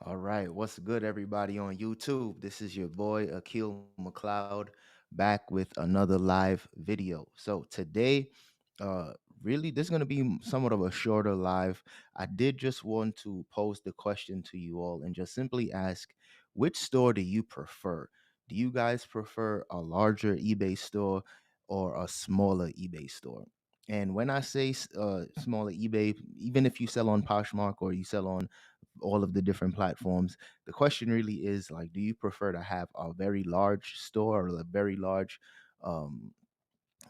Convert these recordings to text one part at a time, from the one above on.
All right, what's good, everybody on YouTube? This is your boy Akil McLeod back with another live video. So today, uh, really, this is going to be somewhat of a shorter live. I did just want to pose the question to you all and just simply ask, which store do you prefer? Do you guys prefer a larger eBay store or a smaller eBay store? And when I say smaller eBay, even if you sell on Poshmark or you sell on all of the different platforms. The question really is like, do you prefer to have a very large store or a very large um,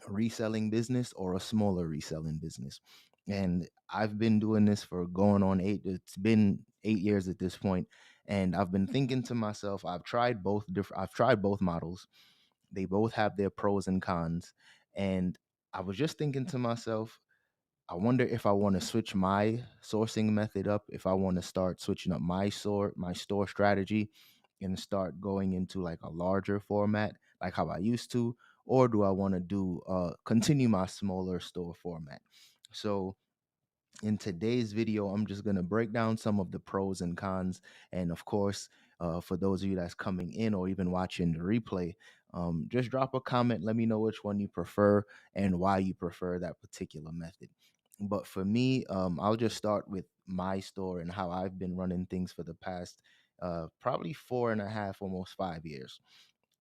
reselling business or a smaller reselling business? And I've been doing this for going on it's been 8 years at this point. And I've been thinking to myself, I've tried both models. They both have their pros and cons. And I was just thinking to myself, I wonder if I want to switch my sourcing method up, if I want to start switching up my store strategy and start going into like a larger format, like how I used to, or do I want to do continue my smaller store format? So in today's video, I'm just going to break down some of the pros and cons. And of course, for those of you that's coming in or even watching the replay, just drop a comment. Let me know which one you prefer and why you prefer that particular method. But for me, I'll just start with my store and how I've been running things for the past probably 4.5, almost 5 years.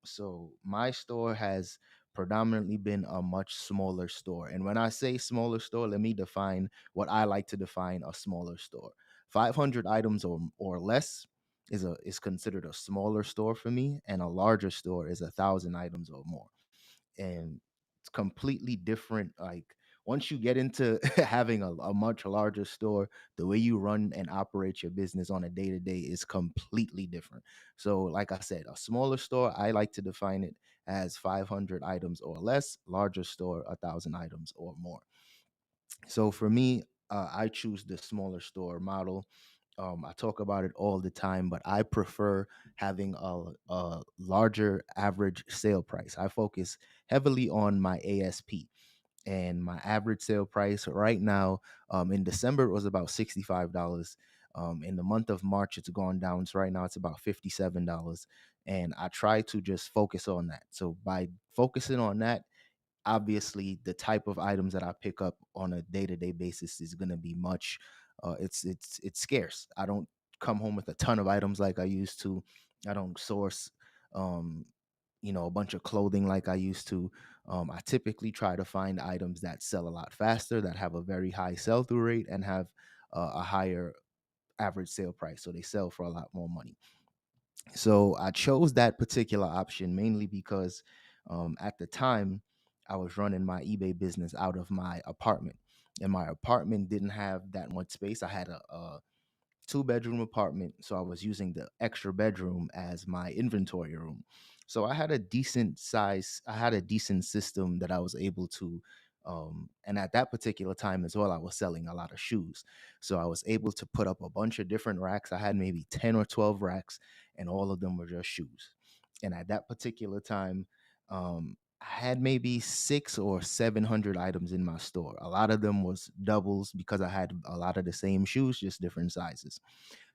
So my store has predominantly been a much smaller store. And when I say smaller store, let me define what I like to define a smaller store. 500 items or less is considered a smaller store for me, and a larger store is 1,000 items or more. And it's completely different. Like once you get into having a much larger store, the way you run and operate your business on a day to day is completely different. So, like I said, a smaller store, I like to define it as 500 items or less, larger store, 1,000 items or more. So for me, I choose the smaller store model. I talk about it all the time, but I prefer having a larger average sale price. I focus heavily on my ASP, and my average sale price right now in December it was about $65. In the month of March, it's gone down. So right now it's about $57. And I try to just focus on that. So by focusing on that, obviously the type of items that I pick up on a day-to-day basis is going to be much it's scarce. I don't come home with a ton of items like I used to. I don't source um a bunch of clothing like I used to. I typically try to find items that sell a lot faster, that have a very high sell-through rate, and have a higher average sale price, so they sell for a lot more money. So I chose that particular option mainly because at the time I was running my eBay business out of my apartment, and my apartment didn't have that much space. I had a two-bedroom apartment, so I was using the extra bedroom as my inventory room. So I had a decent system that I was able to and at that particular time as well, I was selling a lot of shoes. So I was able to put up a bunch of different racks. I had maybe 10 or 12 racks, and all of them were just shoes. And at that particular time, I had maybe 600 or 700 items in my store. A lot of them was doubles because I had a lot of the same shoes, just different sizes.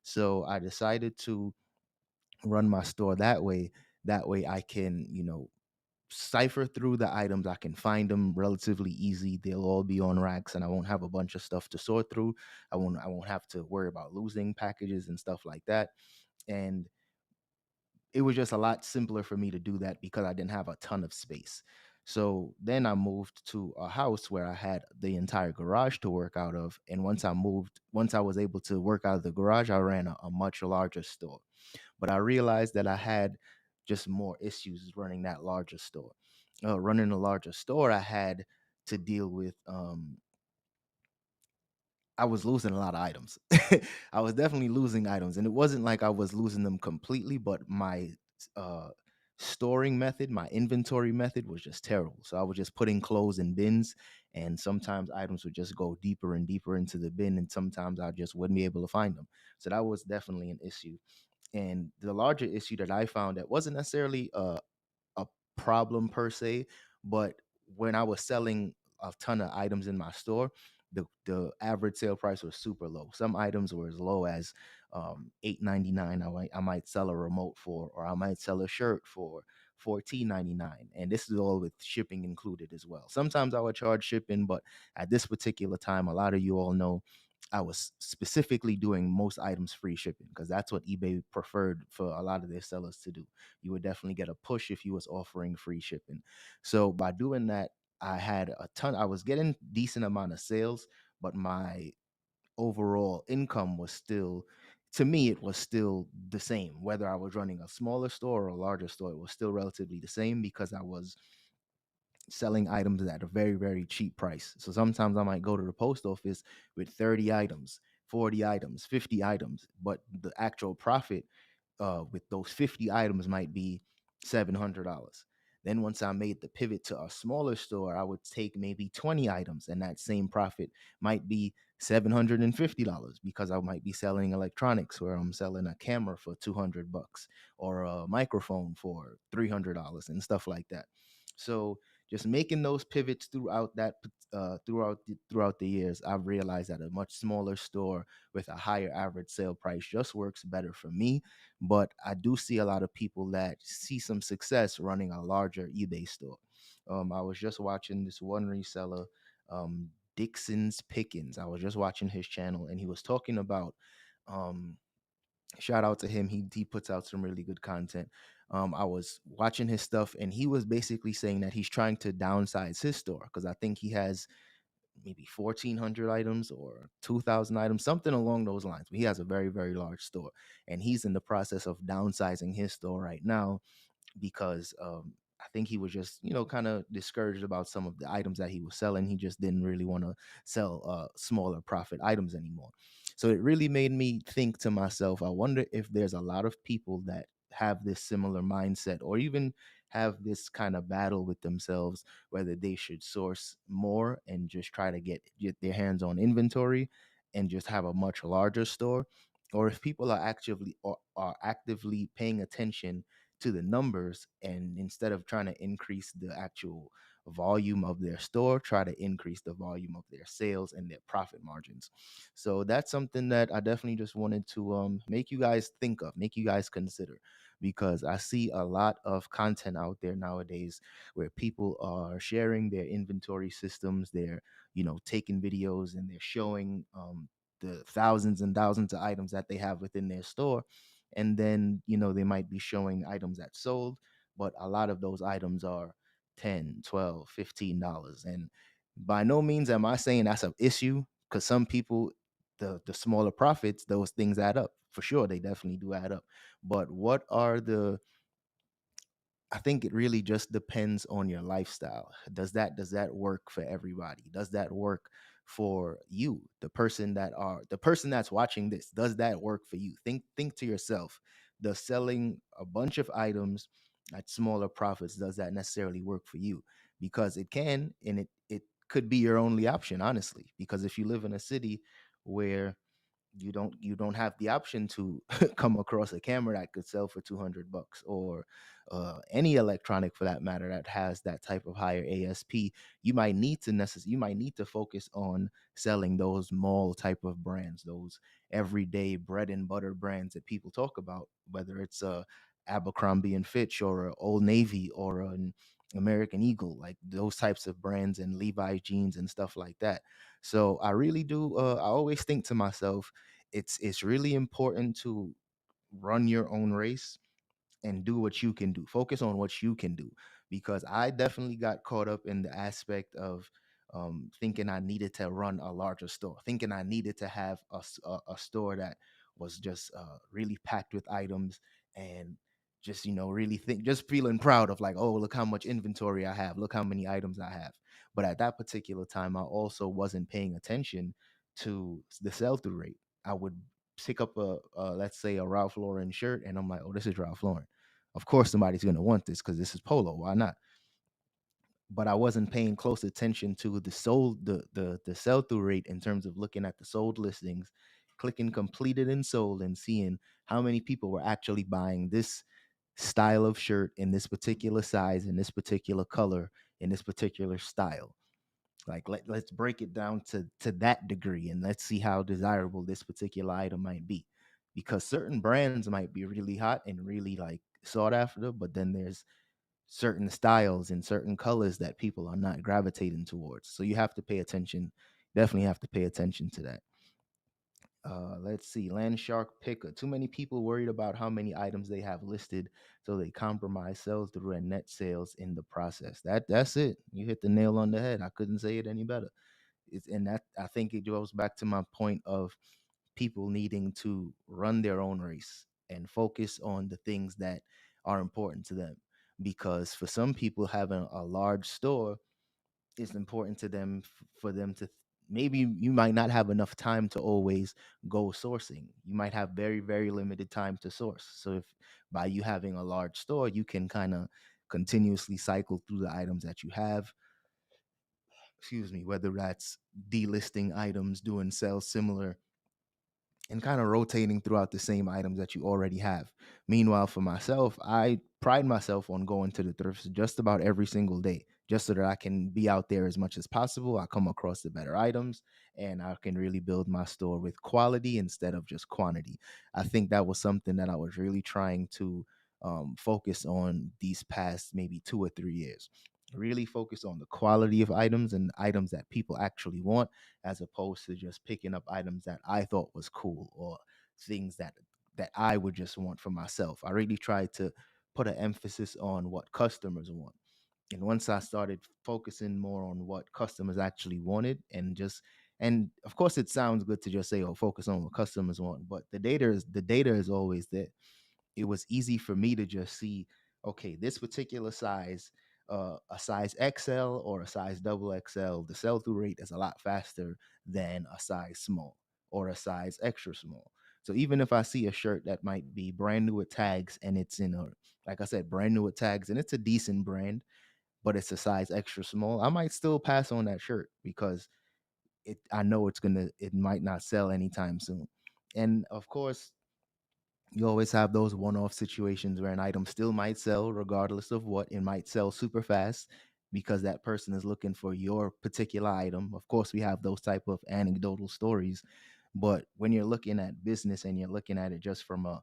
So I decided to run my store that way. That way I can, cipher through the items. I can find them relatively easy. They'll all be on racks and I won't have a bunch of stuff to sort through. I won't have to worry about losing packages and stuff like that. And it was just a lot simpler for me to do that because I didn't have a ton of space. So then I moved to a house where I had the entire garage to work out of. And once I was able to work out of the garage, I ran a much larger store. But I realized that I had just more issues running that larger store. Running a larger store, I had to deal with I was losing a lot of items. I was definitely losing items, and it wasn't like I was losing them completely, but my uh, storing method, my inventory method was just terrible. So I was just putting clothes in bins, and sometimes items would just go deeper and deeper into the bin, and sometimes I just wouldn't be able to find them. So that was definitely an issue. And the larger issue that I found that wasn't necessarily a problem per se, but when I was selling a ton of items in my store, the average sale price was super low. Some items were as low as $8.99. I might sell a remote for, or I might sell a shirt for $14.99, and this is all with shipping included as well. Sometimes I would charge shipping, but at this particular time, a lot of you all know I was specifically doing most items free shipping because that's what eBay preferred for a lot of their sellers to do. You would definitely get a push if you was offering free shipping. So by doing that, I had a ton. I was getting decent amount of sales, but my overall income was still, to me, it was still the same. Whether I was running a smaller store or a larger store, it was still relatively the same because I was selling items at a very, very cheap price. So sometimes I might go to the post office with 30 items, 40 items, 50 items, but the actual profit with those 50 items might be $700. Then once I made the pivot to a smaller store, I would take maybe 20 items, and that same profit might be $750 because I might be selling electronics where I'm selling a camera for $200 or a microphone for $300 and stuff like that. So just making those pivots throughout throughout the years, I've realized that a much smaller store with a higher average sale price just works better for me. But I do see a lot of people that see some success running a larger eBay store. I was just watching this one reseller, Dixon's Pickens. I was just watching his channel, and he was talking about um, shout out to him. He puts out some really good content. I was watching his stuff, and he was basically saying that he's trying to downsize his store because I think he has maybe 1,400 items or 2,000 items, something along those lines. But he has a very, very large store, and he's in the process of downsizing his store right now because I think he was just, kind of discouraged about some of the items that he was selling. He just didn't really want to sell smaller profit items anymore. So it really made me think to myself, I wonder if there's a lot of people that have this similar mindset or even have this kind of battle with themselves, whether they should source more and just try to get their hands on inventory and just have a much larger store, or if people are actively paying attention to the numbers, and instead of trying to increase the actual volume of their store, try to increase the volume of their sales and their profit margins. So that's something that I definitely just wanted to make you guys think of, make you guys consider, because I see a lot of content out there nowadays where people are sharing their inventory systems. They're, taking videos and they're showing the thousands and thousands of items that they have within their store, and then they might be showing items that sold, but a lot of those items are 10, 12, $15. And by no means am I saying that's an issue, because some people, the smaller profits, those things add up for sure. They definitely do add up. But what are the I think it really just depends on your lifestyle. Does that work for everybody? Does that work for you? The person that's watching this, does that work for you? Think to yourself, does selling a bunch of items at smaller profits, does that necessarily work for you? Because it can, and it could be your only option, honestly. Because if you live in a city where you don't have the option to come across a camera that could sell for $200, or any electronic for that matter that has that type of higher ASP, you might need to focus on selling those mall type of brands, those everyday bread and butter brands that people talk about, whether it's a Abercrombie and Fitch or a Old Navy or an American Eagle, like those types of brands, and Levi's jeans and stuff like that. So I really do. I always think to myself, it's really important to run your own race and do what you can do. Focus on what you can do, because I definitely got caught up in the aspect of thinking I needed to run a larger store, thinking I needed to have a store that was just really packed with items, and just really just feeling proud of, like, oh, look how much inventory I have, look how many items I have. But at that particular time, I also wasn't paying attention to the sell-through rate. I would pick up let's say a Ralph Lauren shirt, and I'm like, oh, this is Ralph Lauren. Of course, somebody's gonna want this because this is Polo. Why not? But I wasn't paying close attention to the sell through rate in terms of looking at the sold listings, clicking completed and sold, and seeing how many people were actually buying this style of shirt in this particular size, in this particular color, in this particular style. Like let's break it down to that degree, and let's see how desirable this particular item might be. Because certain brands might be really hot and really like sought after, but then there's certain styles and certain colors that people are not gravitating towards. So you have to pay attention. Definitely have to pay attention to that. Let's see. Land Shark Picker. Too many people worried about how many items they have listed, so they compromise sales through and net sales in the process. That's it. You hit the nail on the head. I couldn't say it any better. And that, I think it goes back to my point of people needing to run their own race and focus on the things that are important to them. Because for some people, having a large store, it's important to them for them to maybe you might not have enough time to always go sourcing. You might have very, very limited time to source. So if by you having a large store, you can kind of continuously cycle through the items that you have, excuse me, whether that's delisting items, doing sales similar, and kind of rotating throughout the same items that you already have. Meanwhile, for myself, I pride myself on going to the thrifts just about every single day, just so that I can be out there as much as possible. I come across the better items and I can really build my store with quality instead of just quantity. I think that was something that I was really trying to focus on these past maybe 2 or 3 years. Really focus on the quality of items and items that people actually want, as opposed to just picking up items that I thought was cool or things that I would just want for myself. I really tried to put an emphasis on what customers want. And once I started focusing more on what customers actually wanted, and of course it sounds good to just say, oh, focus on what customers want, but the data is always there. It was easy for me to just see, okay, this particular size, a size XL or a size double XL, the sell through rate is a lot faster than a size small or a size extra small. So even if I see a shirt that might be brand new with tags and it's in a, like I said, brand new with tags and it's a decent brand, but it's a size extra small, I might still pass on that shirt because I know it might not sell anytime soon. And of course, you always have those one-off situations where an item still might sell regardless of what. It might sell super fast because that person is looking for your particular item. Of course, we have those type of anecdotal stories, but when you're looking at business and you're looking at it just from a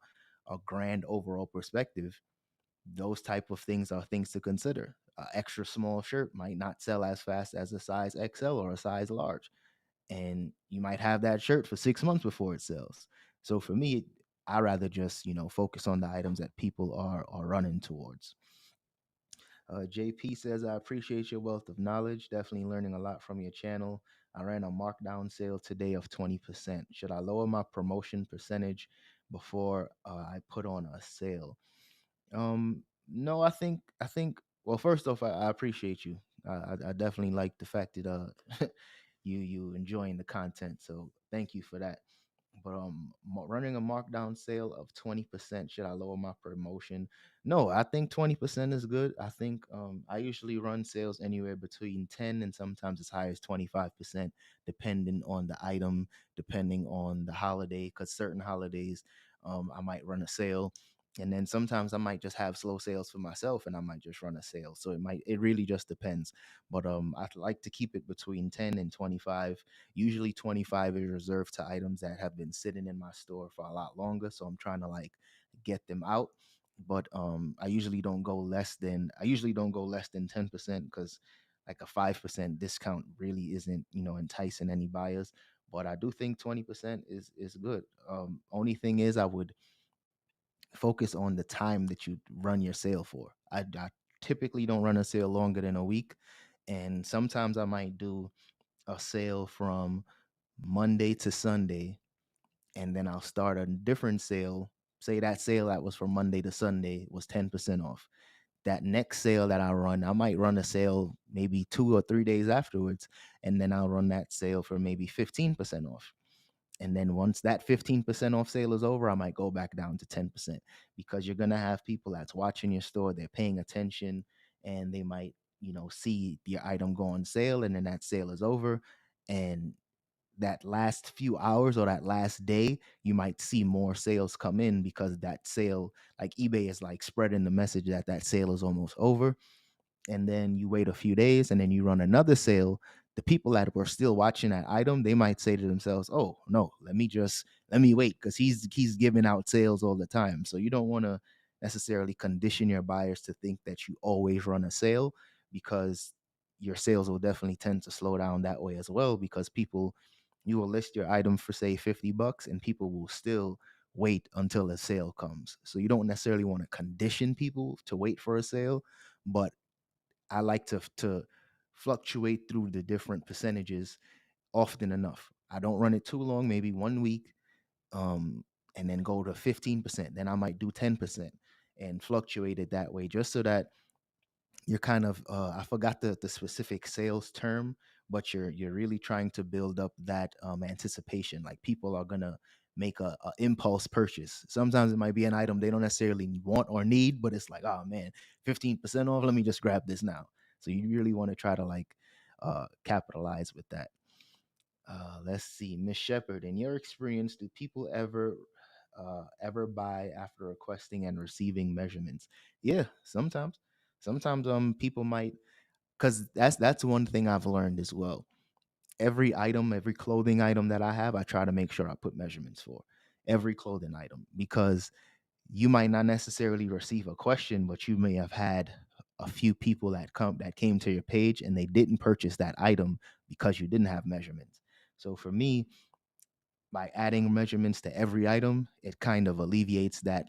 grand overall perspective, those type of things are things to consider. A extra small shirt might not sell as fast as a size XL or a size large, and you might have that shirt for 6 months before it sells. So for me, I rather just focus on the items that people are running towards. JP says, I appreciate your wealth of knowledge. Definitely learning a lot from your channel. I ran a markdown sale today of 20%. Should I lower my promotion percentage before I put on a sale? No, I think. Well, first off, I appreciate you. I definitely like the fact that you enjoying the content. So thank you for that. But running a markdown sale of 20%, should I lower my promotion? No, I think 20% is good. I think I usually run sales anywhere between 10 and sometimes as high as 25%, depending on the item, depending on the holiday. Because certain holidays, I might run a sale, and then sometimes I might just have slow sales for myself, and I might just run a sale. So it really just depends. But I'd like to keep it between 10 and 25. Usually 25 is reserved to items that have been sitting in my store for a lot longer, so I'm trying to like get them out. But I usually don't go less than 10%, because like a 5% discount really isn't enticing any buyers. But I do think 20% is good. Only thing is, I would focus on the time that you run your sale for. I typically don't run a sale longer than a week, and sometimes I might do a sale from Monday to Sunday, and then I'll start a different sale. Say that sale that was from Monday to Sunday was 10% off. That next sale that I run, I might run a sale maybe 2 or 3 days afterwards, and then I'll run that sale for maybe 15% off. And then once that 15% off sale is over, I might go back down to 10%, because you're going to have people that's watching your store, they're paying attention, and they might, see your item go on sale, and then that sale is over. And that last few hours or that last day, you might see more sales come in, because that sale, like eBay is like spreading the message that that sale is almost over. And then you wait a few days and then you run another sale the people that were still watching that item, they might say to themselves, "Oh no, let me wait because he's giving out sales all the time." So you don't want to necessarily condition your buyers to think that you always run a sale, because your sales will definitely tend to slow down that way as well, because people, you will list your item for say $50 and people will still wait until a sale comes. So you don't necessarily want to condition people to wait for a sale, but I like to fluctuate through the different percentages often enough. I don't run it too long, maybe 1 week, um, and then go to 15%. Then I might do 10% and fluctuate it that way, just so that you're kind of I forgot the specific sales term, but you're really trying to build up that anticipation. Like people are gonna make a impulse purchase. Sometimes it might be an item they don't necessarily want or need, but it's like, oh man, 15% off, let me just grab this now. So you really want to try to like capitalize with that. Let's see, Miss Shepherd, in your experience, do people ever buy after requesting and receiving measurements? Yeah, sometimes. Sometimes people might, because that's one thing I've learned as well. Every item, every clothing item that I have, I try to make sure I put measurements for every clothing item, because you might not necessarily receive a question, but you may have had a few people that came to your page and they didn't purchase that item because you didn't have measurements. So for me, by adding measurements to every item, it kind of alleviates that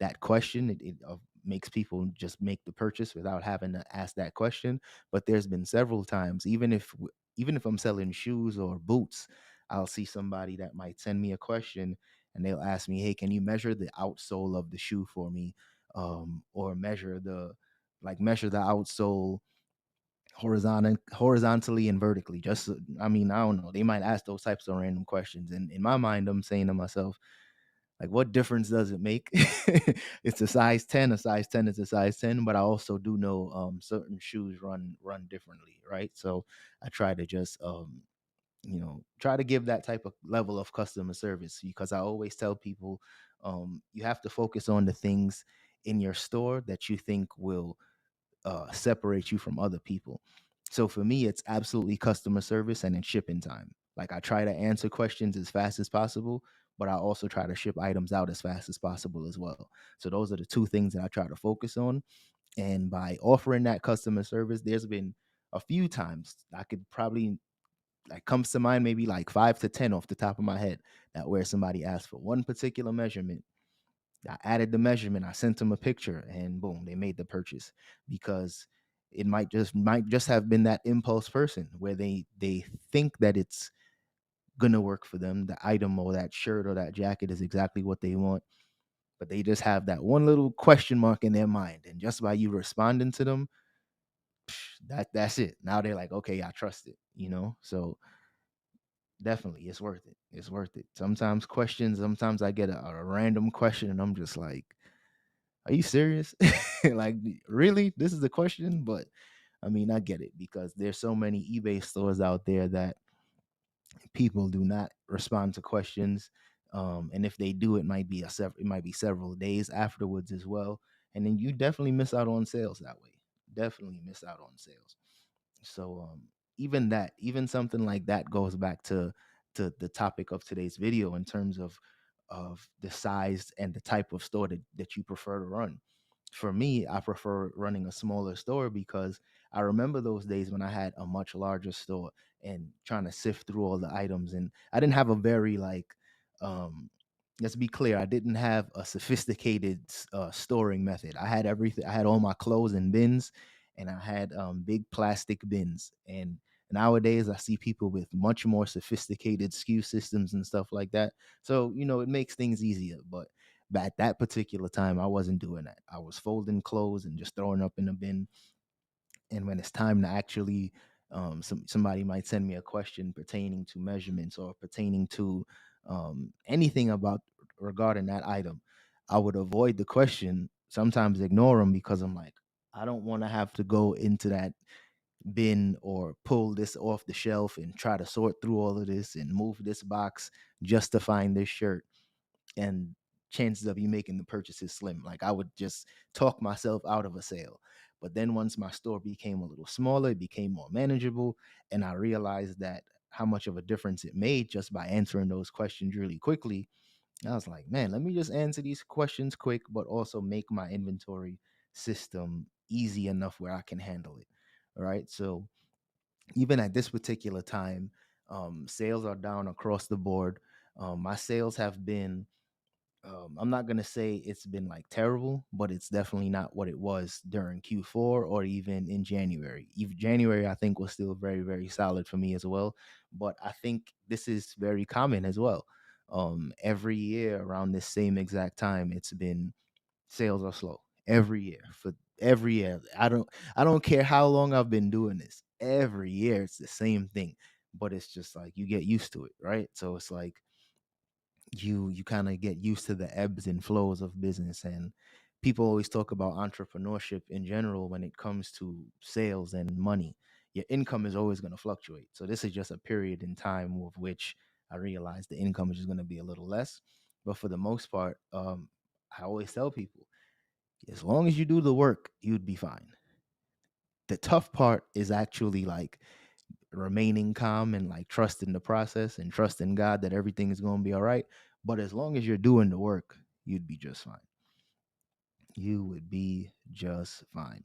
that question. It makes people just make the purchase without having to ask that question. But there's been several times, even if I'm selling shoes or boots, I'll see somebody that might send me a question and they'll ask me, "Hey, can you measure the outsole of the shoe for me, or measure the outsole horizontally and vertically?" I mean, I don't know, they might ask those types of random questions, and in my mind I'm saying to myself, like, what difference does it make? It's a size 10, a size 10 is a size 10, but I also do know certain shoes run differently, right? So I try to just try to give that type of level of customer service, because I always tell people, you have to focus on the things in your store that you think will separate you from other people. So for me, it's absolutely customer service and it's shipping time. Like I try to answer questions as fast as possible, but I also try to ship items out as fast as possible as well. So those are the two things that I try to focus on. And by offering that customer service, there's been a few times I could probably, like, comes to mind maybe like 5 to 10 off the top of my head, that where somebody asked for one particular measurement, I added the measurement, I sent them a picture, and boom, they made the purchase. Because it might just have been that impulse person where they think that it's gonna work for them. The item or that shirt or that jacket is exactly what they want, but they just have that one little question mark in their mind. And just by you responding to them, that's it. Now they're like, okay, I trust it. So definitely, it's worth it. It's worth it. Sometimes I get a random question and I'm just like, are you serious? Like, really? This is the question? But I mean, I get it, because there's so many eBay stores out there that people do not respond to questions. And if they do, it might be several days afterwards as well. And then you definitely miss out on sales that way. Definitely miss out on sales. So even something like that goes back to the topic of today's video, in terms of the size and the type of store that you prefer to run. For me, I prefer running a smaller store, because I remember those days when I had a much larger store and trying to sift through all the items. And I didn't have a very um let's be clear, I didn't have a sophisticated storing method. I had everything. I had all my clothes in bins, and I had big plastic bins. And nowadays, I see people with much more sophisticated SKU systems and stuff like that. So it makes things easier. But at that particular time, I wasn't doing that. I was folding clothes and just throwing up in a bin. And when it's time to actually, somebody might send me a question pertaining to measurements or pertaining to anything about regarding that item, I would avoid the question, sometimes ignore them, because I'm like, I don't want to have to go into that bin or pull this off the shelf and try to sort through all of this and move this box just to find this shirt. And chances of you making the purchase is slim. Like, I would just talk myself out of a sale. But then once my store became a little smaller, it became more manageable, and I realized that how much of a difference it made just by answering those questions really quickly. I was like, man, let me just answer these questions quick, but also make my inventory system easy enough where I can handle it. All right. So even at this particular time, sales are down across the board. My sales have been, I'm not gonna say it's been like terrible, but it's definitely not what it was during Q4 or even in January. Even January, I think, was still very, very solid for me as well. But I think this is very common as well. Every year around this same exact time, it's been sales are slow every year for every year. I don't care how long I've been doing this. Every year it's the same thing, but it's just like you get used to it, right? So it's like you kind of get used to the ebbs and flows of business. And people always talk about entrepreneurship in general when it comes to sales and money. Your income is always going to fluctuate. So this is just a period in time of which I realized the income is just going to be a little less. But for the most part, I always tell people, as long as you do the work, you'd be fine. The tough part is actually like remaining calm and like trusting the process and trusting God that everything is going to be all right. But as long as you're doing the work, you'd be just fine. You would be just fine.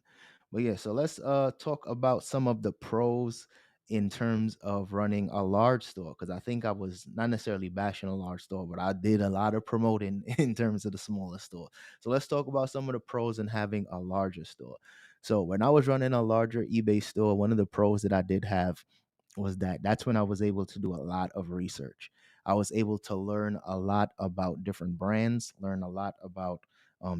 But yeah, so let's talk about some of the pros in terms of running a large store, because I think I was not necessarily bashing a large store, but I did a lot of promoting in terms of the smaller store. So let's talk about some of the pros in having a larger store. So when I was running a larger eBay store, one of the pros that I did have was that that's when I was able to do a lot of research. I was able to learn a lot about different brands, learn a lot about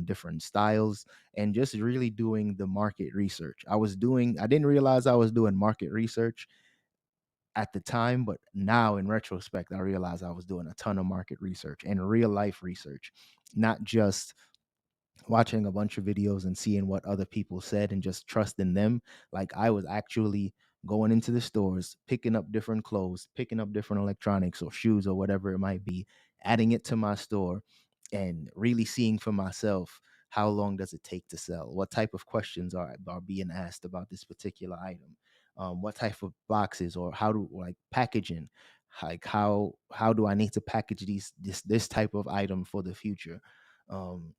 different styles, and just really doing the market research. I didn't realize I was doing market research at the time, but now in retrospect, I realize I was doing a ton of market research and real life research, not just watching a bunch of videos and seeing what other people said and just trusting them. Like I was actually going into the stores, picking up different clothes, picking up different electronics or shoes or whatever it might be, adding it to my store and really seeing for myself how long does it take to sell? What type of questions are being asked about this particular item? What type of boxes or how do like packaging? Like how do I need to package this type of item for the future? Um,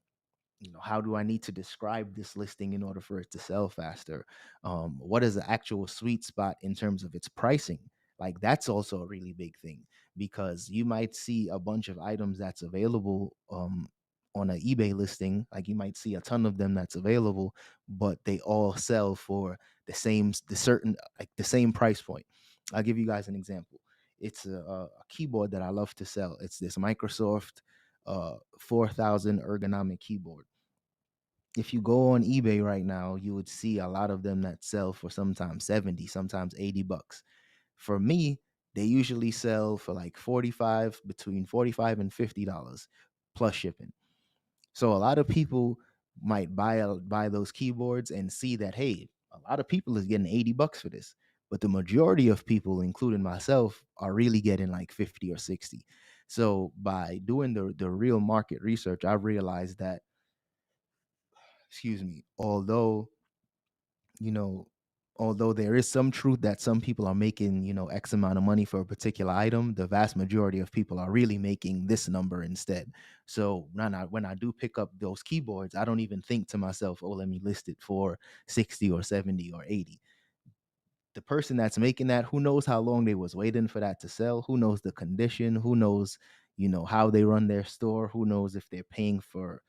how do I need to describe this listing in order for it to sell faster? What is the actual sweet spot in terms of its pricing? Like that's also a really big thing, because you might see a bunch of items that's available on an eBay listing. Like you might see a ton of them that's available, but they all sell for the same price point. I'll give you guys an example. It's a keyboard that I love to sell. It's this Microsoft 4000 ergonomic keyboard. If you go on eBay right now, you would see a lot of them that sell for sometimes 70, sometimes $80. For me, they usually sell for like 45, between 45 and $50 plus shipping. So a lot of people might buy those keyboards and see that, hey, a lot of people is getting $80 for this. But the majority of people, including myself, are really getting like 50 or 60. So by doing the real market research, I've realized that, excuse me, you know, although there is some truth that some people are making, X amount of money for a particular item, the vast majority of people are really making this number instead. So when I do pick up those keyboards, I don't even think to myself, oh, let me list it for 60 or 70 or 80. The person that's making that, who knows how long they was waiting for that to sell? Who knows the condition? Who knows, how they run their store? Who knows if they're paying for,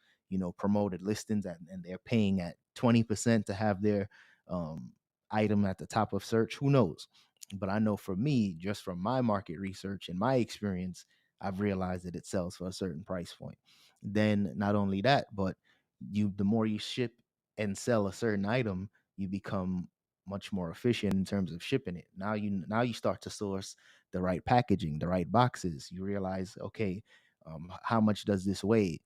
promoted listings and they're paying at 20% to have their um, item at the top of search? Who knows? But I know for me, just from my market research and my experience, I've realized that it sells for a certain price point. Then not only that, but the more you ship and sell a certain item, you become much more efficient in terms of shipping it. Now you start to source the right packaging, the right boxes. You realize, okay, how much does this weigh?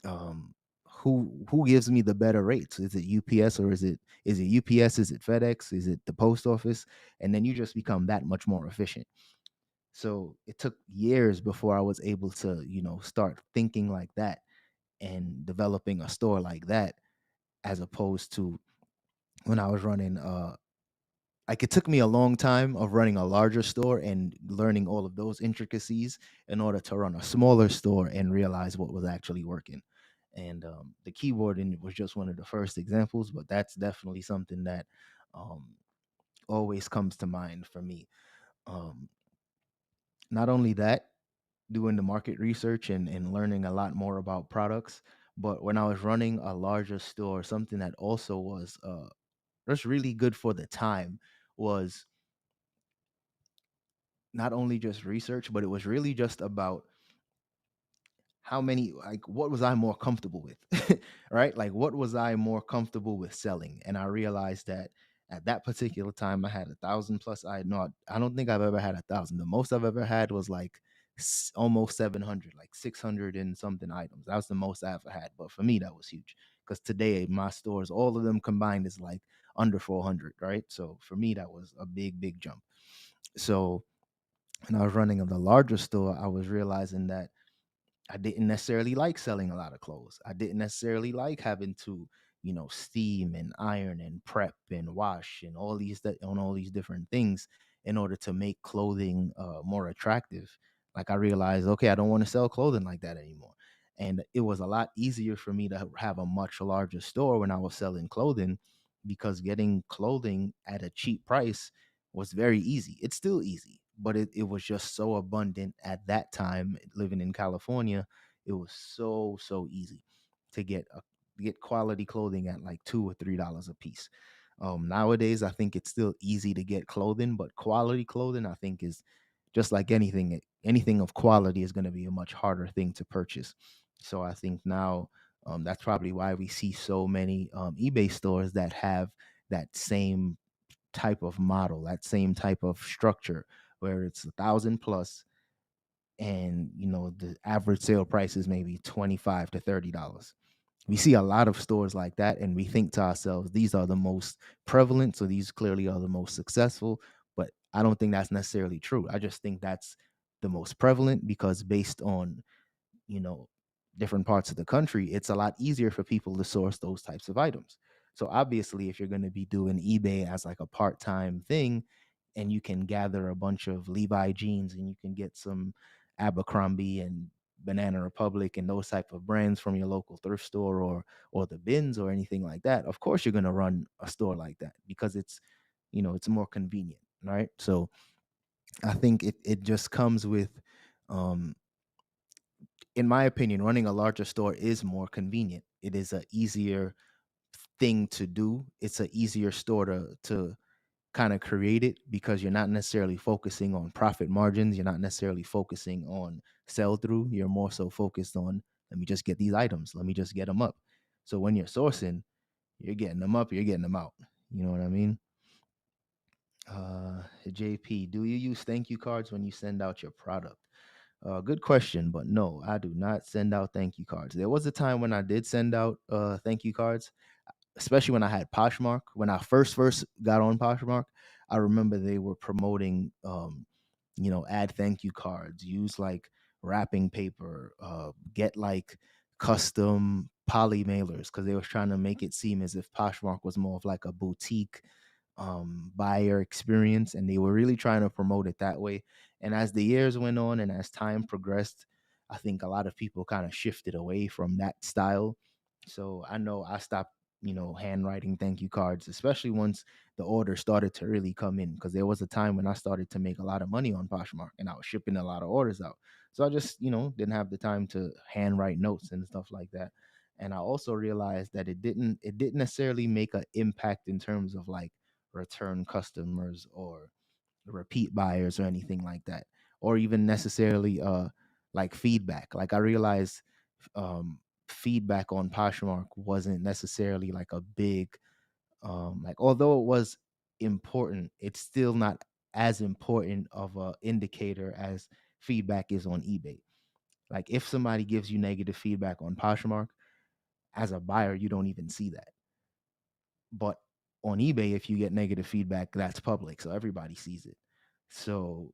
Um, who gives me the better rates? Is it UPS or is it UPS? Is it FedEx? Is it the post office? And then you just become that much more efficient. So it took years before I was able to, start thinking like that and developing a store like that, as opposed to when I was running like it took me a long time of running a larger store and learning all of those intricacies in order to run a smaller store and realize what was actually working. And the keyboarding was just one of the first examples, but that's definitely something that um, always comes to mind for me. Um, Not only that, doing the market research and learning a lot more about products, but when I was running a larger store, something that also was just really good for the time was not only just research, but it was really just about how many, like, what was I more comfortable with, right? Like, what was I more comfortable with selling? And I realized that at that particular time, I had 1,000 plus. I don't think I've ever had 1,000. The most I've ever had was like almost 700, like 600 and something items. That was the most I ever had. But for me, that was huge because today my stores, all of them combined, is like under 400, right? So for me, that was a big, big jump. So when I was running the larger store, I was realizing that I didn't necessarily like selling a lot of clothes. I didn't necessarily like having to, steam and iron and prep and wash and on all these different things in order to make clothing more attractive. Like I realized, okay, I don't want to sell clothing like that anymore. And it was a lot easier for me to have a much larger store when I was selling clothing because getting clothing at a cheap price was very easy. It's still easy, but it was just so abundant at that time living in California. It was so easy to get quality clothing at like $2 or $3 a piece. Nowadays, I think it's still easy to get clothing, but quality clothing, I think, is just like anything. Anything of quality is going to be a much harder thing to purchase. So I think now that's probably why we see so many eBay stores that have that same type of model, that same type of structure, where it's 1,000 plus, and the average sale price is maybe $25 to $30. We see a lot of stores like that, and we think to ourselves, these are the most prevalent, so these clearly are the most successful. But I don't think that's necessarily true. I just think that's the most prevalent because based on you know, different parts of the country, it's a lot easier for people to source those types of items. So obviously, if you're going to be doing eBay as like a part-time thing, and you can gather a bunch of Levi jeans and you can get some Abercrombie and Banana Republic and those type of brands from your local thrift store or the bins or anything like that, of course you're going to run a store like that because it's more convenient, right? So I think it just comes with um in my opinion, running a larger store is more convenient. It is a easier thing to do. It's a easier store to kind of create it because you're not necessarily focusing on profit margins. You're not necessarily focusing on sell through. You're more so focused on let me just get these items. Let me just get them up. So when you're sourcing, you're getting them up, you're getting them out. You know what I mean? JP, do you use thank you cards when you send out your product? Good question, but no, I do not send out thank you cards. There was a time when I did send out thank you cards, especially when I had Poshmark. When I first got on Poshmark, I remember they were promoting, add thank you cards, use like wrapping paper, get like custom poly mailers because they was trying to make it seem as if Poshmark was more of like a boutique buyer experience, and they were really trying to promote it that way. And as the years went on and as time progressed, I think a lot of people kind of shifted away from that style. So I know I stopped, handwriting thank you cards, especially once the order started to really come in, because there was a time when I started to make a lot of money on Poshmark and I was shipping a lot of orders out. So I just, didn't have the time to handwrite notes and stuff like that. And I also realized that it didn't necessarily make an impact in terms of like return customers or repeat buyers or anything like that, or even necessarily like feedback. Like I realized um feedback on Poshmark wasn't necessarily like a big like, although it was important, it's still not as important of a indicator as feedback is on eBay. Like if somebody gives you negative feedback on Poshmark, as a buyer you don't even see that. But on eBay, if you get negative feedback, that's public, so everybody sees it. So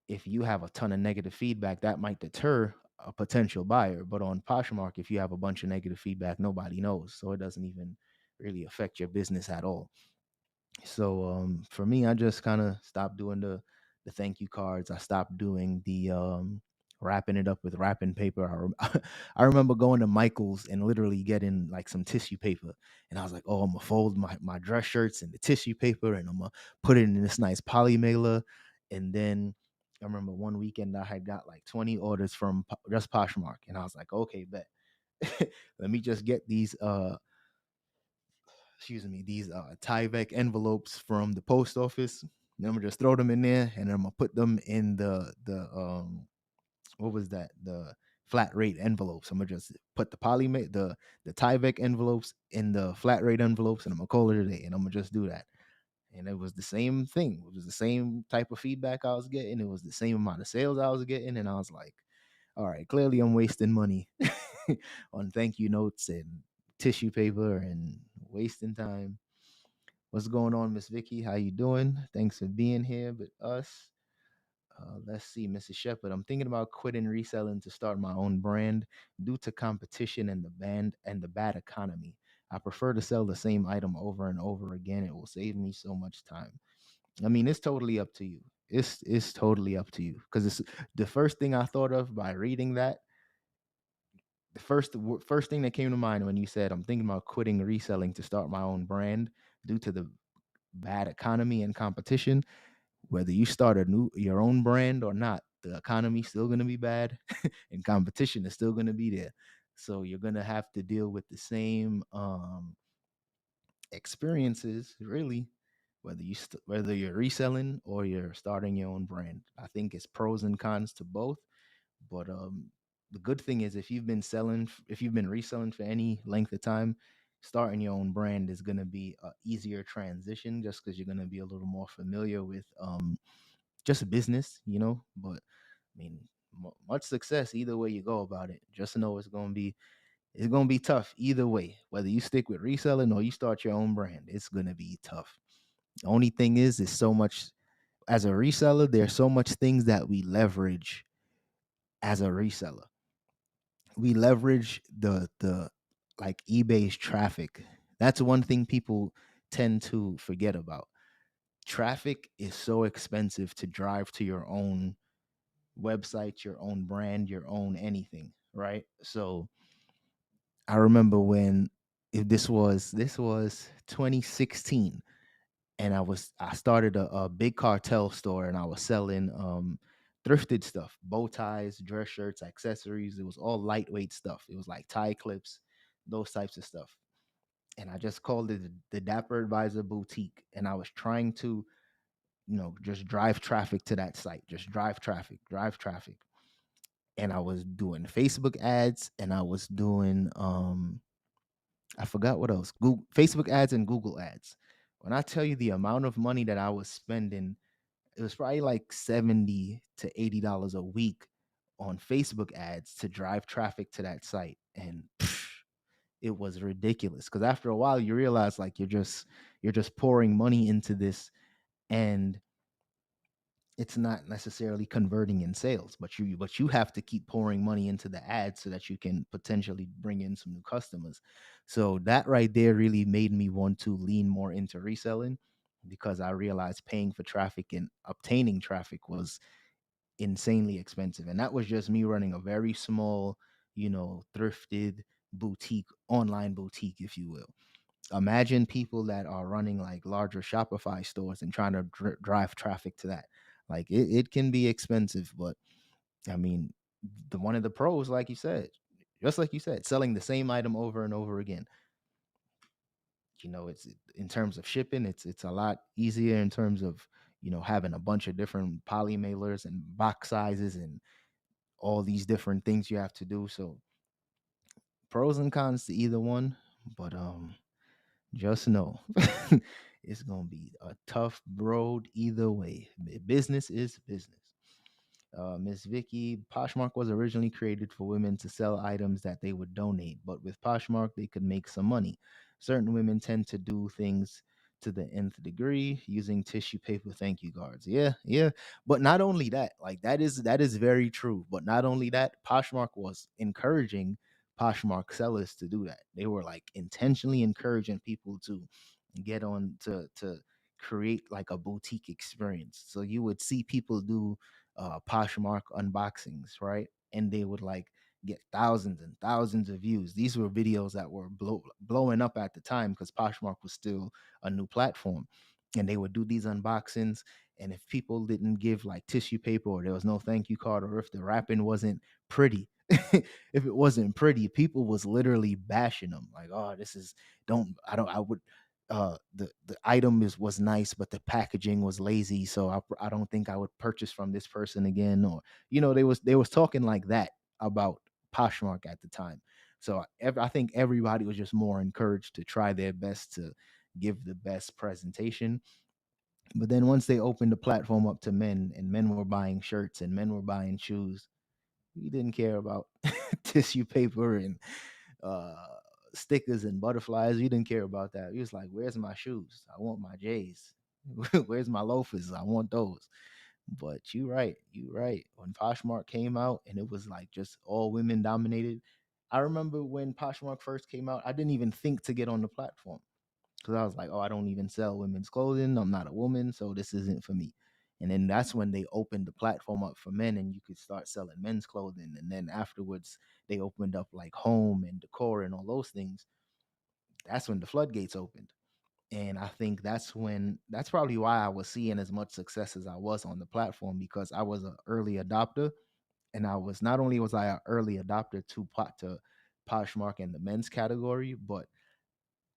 if you have a ton of negative feedback, that might deter a potential buyer. But on Poshmark, if you have a bunch of negative feedback, nobody knows, so it doesn't even really affect your business at all. So for me, I just kind of stopped doing the thank you cards. I stopped doing the wrapping it up with wrapping paper. I remember going to Michael's and literally getting like some tissue paper, and I was like, oh, I'm gonna fold my dress shirts in the tissue paper, and I'm gonna put it in this nice poly mailer. And then I remember one weekend I had got like 20 orders from just Poshmark, and I was like, okay, bet. Let me just get these excuse me, these Tyvek envelopes from the post office. And I'm gonna just throw them in there, and I'm gonna put them in the what was that, the flat rate envelopes. I'm gonna just put the Tyvek envelopes in the flat rate envelopes, and I'm gonna call it a day. And I'm gonna just do that. And it was the same thing. It was the same type of feedback I was getting. It was the same amount of sales I was getting, and I was like, all right, clearly I'm wasting money on thank you notes and tissue paper and wasting time. What's going on, Miss Vicky? How you doing? Thanks for being here with us. Let's see, Mrs. Shepard. I'm thinking about quitting reselling to start my own brand due to competition and the bad economy. I prefer to sell the same item over and over again. It will save me so much time. I mean, it's totally up to you. It's totally up to you because it's the first thing I thought of by reading that. The first thing that came to mind when you said I'm thinking about quitting reselling to start my own brand due to the bad economy and competition. Whether you start your own brand or not, the economy's still going to be bad and competition is still going to be there. So you're going to have to deal with the same experiences, really, whether you're reselling or you're starting your own brand. I think it's pros and cons to both. But the good thing is, if you've been reselling for any length of time, starting your own brand is going to be a easier transition, just because you're going to be a little more familiar with just business, you know. But I mean, much success either way you go about it. Just know it's gonna be tough either way. Whether you stick with reselling or you start your own brand, it's gonna be tough. The only thing is so much as a reseller. There's so much things that we leverage as a reseller. We leverage the like eBay's traffic. That's one thing people tend to forget about. Traffic is so expensive to drive to your own website, your own brand, your own anything, right? So I remember when if this was 2016, and I started a big cartel store, and I was selling thrifted stuff, bow ties, dress shirts, accessories. It was all lightweight stuff. It was like tie clips, those types of stuff. And I just called it the Dapper Advisor Boutique. And I was trying to, just drive traffic to that site, just drive traffic. And I was doing Facebook ads, and I was doing I forgot what else. Google, Facebook ads and Google ads. When I tell you the amount of money that I was spending, it was probably like $70 to $80 a week on Facebook ads to drive traffic to that site. And it was ridiculous because after a while you realize like you're just pouring money into this, and it's not necessarily converting in sales, but you have to keep pouring money into the ads so that you can potentially bring in some new customers. So that right there really made me want to lean more into reselling, because I realized paying for traffic and obtaining traffic was insanely expensive. And that was just me running a very small, thrifted boutique, online boutique, if you will. Imagine people that are running like larger Shopify stores and trying to drive traffic to that. Like it can be expensive, but I mean, the one of the pros, like you said, just like you said, selling the same item over and over again. It's in terms of shipping, it's a lot easier in terms of having a bunch of different poly mailers and box sizes and all these different things you have to do. So pros and cons to either one, but just know it's gonna be a tough road either way. Business is business. Miss Vicky, Poshmark was originally created for women to sell items that they would donate, but with Poshmark, they could make some money. Certain women tend to do things to the nth degree using tissue paper thank you cards. Yeah, yeah. But not only that, like that is very true. But not only that, Poshmark was encouraging Poshmark sellers to do that. They were like intentionally encouraging people to get on to create like a boutique experience. So you would see people do Poshmark unboxings, right? And they would like get thousands and thousands of views. These were videos that were blowing up at the time because Poshmark was still a new platform. And they would do these unboxings. And if people didn't give like tissue paper, or there was no thank you card, or if the wrapping wasn't pretty, if it wasn't pretty, people was literally bashing them. Like, oh, this is I would the item was nice, but the packaging was lazy, so I don't think I would purchase from this person again. Or they was talking like that about Poshmark at the time. So I think everybody was just more encouraged to try their best to give the best presentation. But then once they opened the platform up to men, and men were buying shirts and men were buying shoes, we didn't care about tissue paper and uh stickers and butterflies. We didn't care about that. We was like, where's my shoes? I want my J's. Where's my loafers? I want those. But you right. When Poshmark came out and it was like just all women dominated. I remember when Poshmark first came out, I didn't even think to get on the platform because I was like, oh, I don't even sell women's clothing. I'm not a woman, so this isn't for me. And then that's when they opened the platform up for men, and you could start selling men's clothing. And then afterwards, they opened up like home and decor and all those things. That's when the floodgates opened. And I think that's probably why I was seeing as much success as I was on the platform, because I was an early adopter. And I was not only was I an early adopter to Poshmark and the men's category, but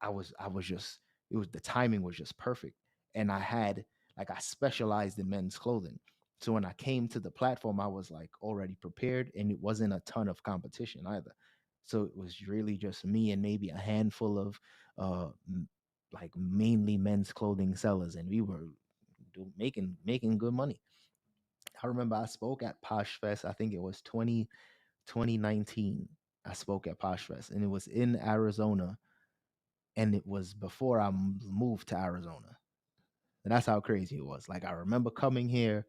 I was just it was the timing was just perfect. And I specialized in men's clothing. So when I came to the platform, I was like already prepared, and it wasn't a ton of competition either. So it was really just me and maybe a handful of like mainly men's clothing sellers, and we were making good money. I remember I spoke at Posh Fest. I think it was 2019. I spoke at Posh Fest, and it was in Arizona, and it was before I moved to Arizona. And that's how crazy it was. Like I remember coming here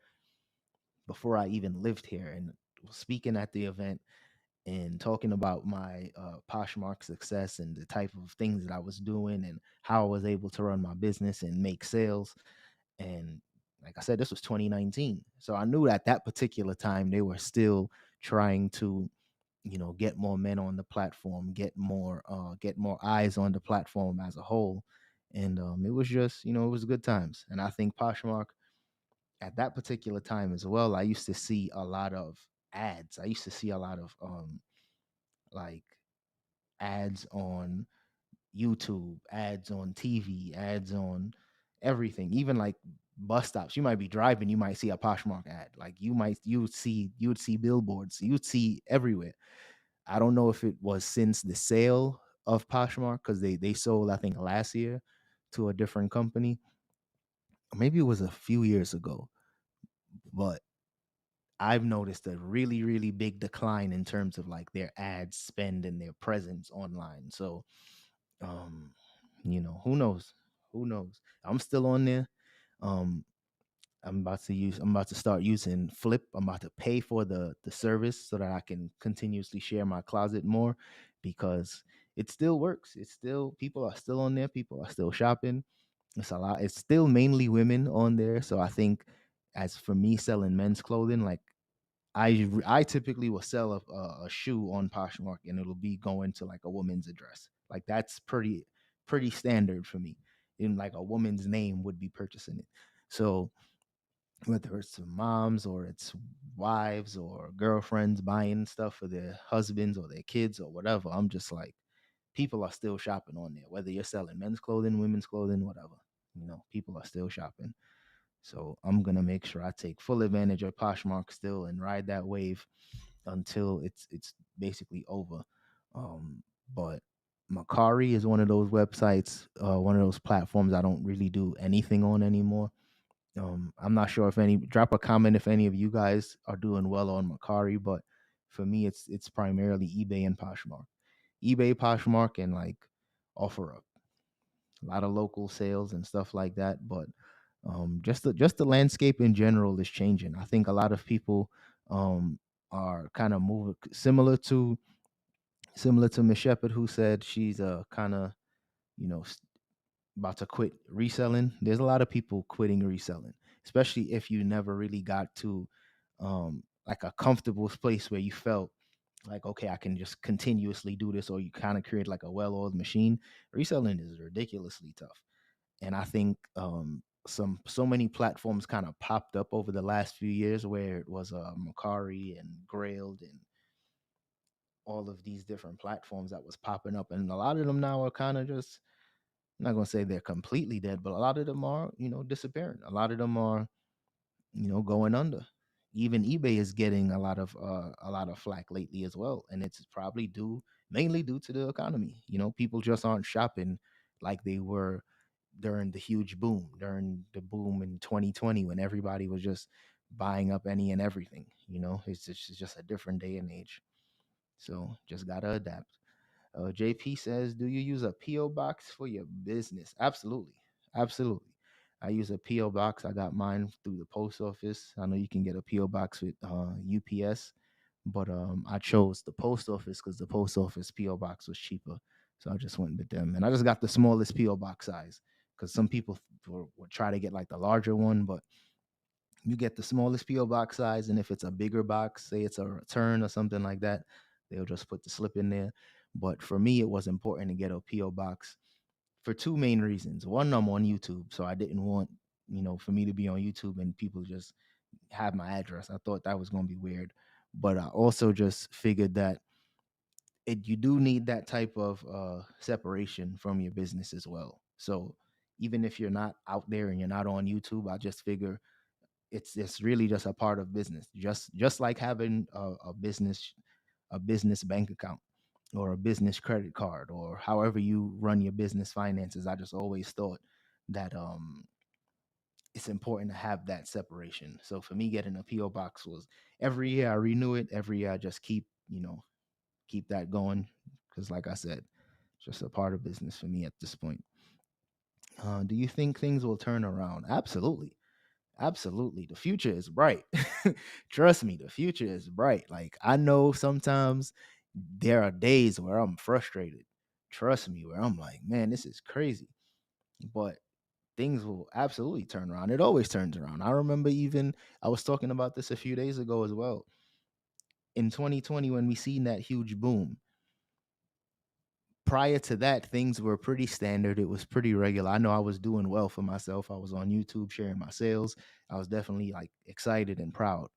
before I even lived here and speaking at the event and talking about my Poshmark success and the type of things that I was doing and how I was able to run my business and make sales. And like I said, this was 2019. So I knew at that particular time they were still trying to get more men on the platform, get more eyes on the platform as a whole. And it was just it was good times. And I think Poshmark at that particular time as well, I used to see a lot of ads. I used to see a lot of like ads on YouTube, ads on TV, ads on everything, even like bus stops. You might be driving, you might see a Poshmark ad. Like you would see billboards, you'd see everywhere. I don't know if it was since the sale of Poshmark, because they sold, I think, last year to a different company. Or maybe it was a few years ago, but I've noticed a really, really big decline in terms of like their ad spend and their presence online. So, um, who knows? Who knows? I'm still on there. Um, I'm about to start using Flip. I'm about to pay for the service so that I can continuously share my closet more, because it still works. It's still People are still on there. People are still shopping. It's a lot. It's still mainly women on there. So I think, as for me selling men's clothing, like I typically will sell a shoe on Poshmark, and it'll be going to like a woman's address. Like that's pretty standard for me. In like a woman's name would be purchasing it. So whether it's moms or it's wives or girlfriends buying stuff for their husbands or their kids or whatever, I'm just like, people are still shopping on there. Whether you're selling men's clothing, women's clothing, whatever, people are still shopping. So I'm gonna make sure I take full advantage of Poshmark still and ride that wave until it's basically over. But Macari is one of those websites, one of those platforms I don't really do anything on anymore. I'm not sure if any drop a comment if any of you guys are doing well on Macari, but for me, it's primarily eBay and Poshmark, Poshmark, and like OfferUp. A lot of local sales and stuff like that, but just the landscape in general is changing. I think a lot of people um, are kind of moving similar to Miss Shepherd, who said she's kind of you know about to quit reselling. There's a lot of people quitting reselling, especially if you never really got to like a comfortable place where you felt like, okay, I can just continuously do this, or you kind of create like a well-oiled machine. Reselling is ridiculously tough. And I think some so many platforms kind of popped up over the last few years where it was Macari and Grailed and all of these different platforms that was popping up, and a lot of them now are kind of just, I'm not gonna say they're completely dead, but a lot of them are, disappearing. A lot of them are, going under. Even eBay is getting a lot of flack lately as well, and it's probably mainly due to the economy. People just aren't shopping like they were during the huge boom, during the boom in 2020 when everybody was just buying up any and everything. It's just a different day and age. So just gotta adapt. JP says, "Do you use a PO box for your business?" Absolutely, absolutely. I use a PO box. I got mine through the post office. I know you can get a PO box with UPS, but I chose the post office because the post office PO box was cheaper. So I just went with them, and I just got the smallest PO box size because some people would try to get like the larger one, but you get the smallest PO box size, and if it's a bigger box, say it's a return or something like that, they'll just put the slip in there. But for me, it was important to get a PO box for two main reasons. One, I'm on YouTube, so I didn't want, for me to be on YouTube and people just have my address. I thought that was going to be weird. But I also just figured that you do need that type of separation from your business as well. So even if you're not out there and you're not on YouTube, I just figure it's really just a part of business, just like having a business bank account or a business credit card or however you run your business finances. I just always thought that it's important to have that separation. So for me, getting a PO box was, every year I renew it, every year I just keep that going, because like I said, it's just a part of business for me at this point. Do you think things will turn around? Absolutely. Absolutely. The future is bright. Trust me, the future is bright. Like, I know sometimes there are days where I'm frustrated. Trust me, where I'm like, man, this is crazy. But things will absolutely turn around. It always turns around. I remember, even I was talking about this a few days ago as well. In 2020, when we seen that huge boom, prior to that, things were pretty standard. It was pretty regular. I know I was doing well for myself. I was on YouTube sharing my sales. I was definitely like excited and proud.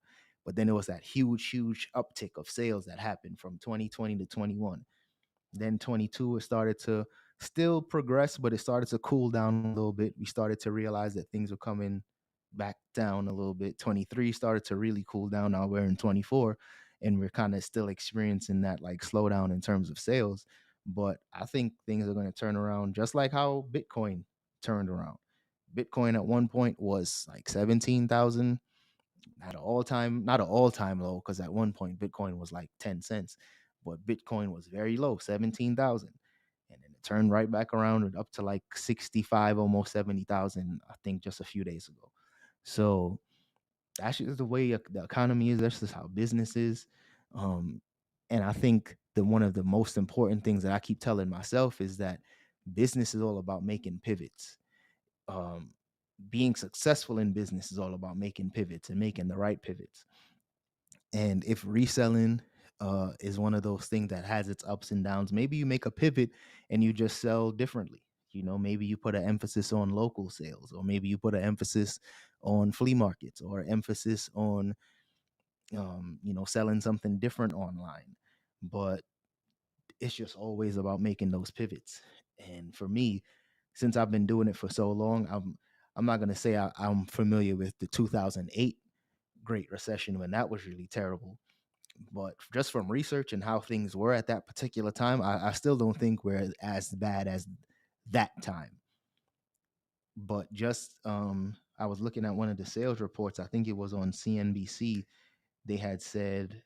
But then it was that huge, huge uptick of sales that happened from 2020 to 21. Then 22, it started to still progress, but it started to cool down a little bit. We started to realize that things were coming back down a little bit. 23 started to really cool down. Now we're in 24, and we're kind of still experiencing that like slowdown in terms of sales. But I think things are going to turn around just like how Bitcoin turned around. Bitcoin at one point was like 17,000 at an all-time, not an all-time low, because at one point Bitcoin was like 10 cents, but Bitcoin was very low, 17,000. And then it turned right back around and up to like 65, almost 70,000, I think, just a few days ago. So that's just the way the economy is. That's just how business is. Um, and I think that one of the most important things that I keep telling myself is that business is all about making pivots. Um, Being successful in business is all about making pivots and making the right pivots. And if reselling is one of those things that has its ups and downs, maybe you make a pivot and you just sell differently. Maybe you put an emphasis on local sales, or maybe you put an emphasis on flea markets, or emphasis on, selling something different online. But it's just always about making those pivots. And for me, since I've been doing it for so long, I'm not gonna say I'm familiar with the 2008 Great Recession when that was really terrible, but just from research and how things were at that particular time, I still don't think we're as bad as that time. But just I was looking at one of the sales reports. I think it was on CNBC. They had said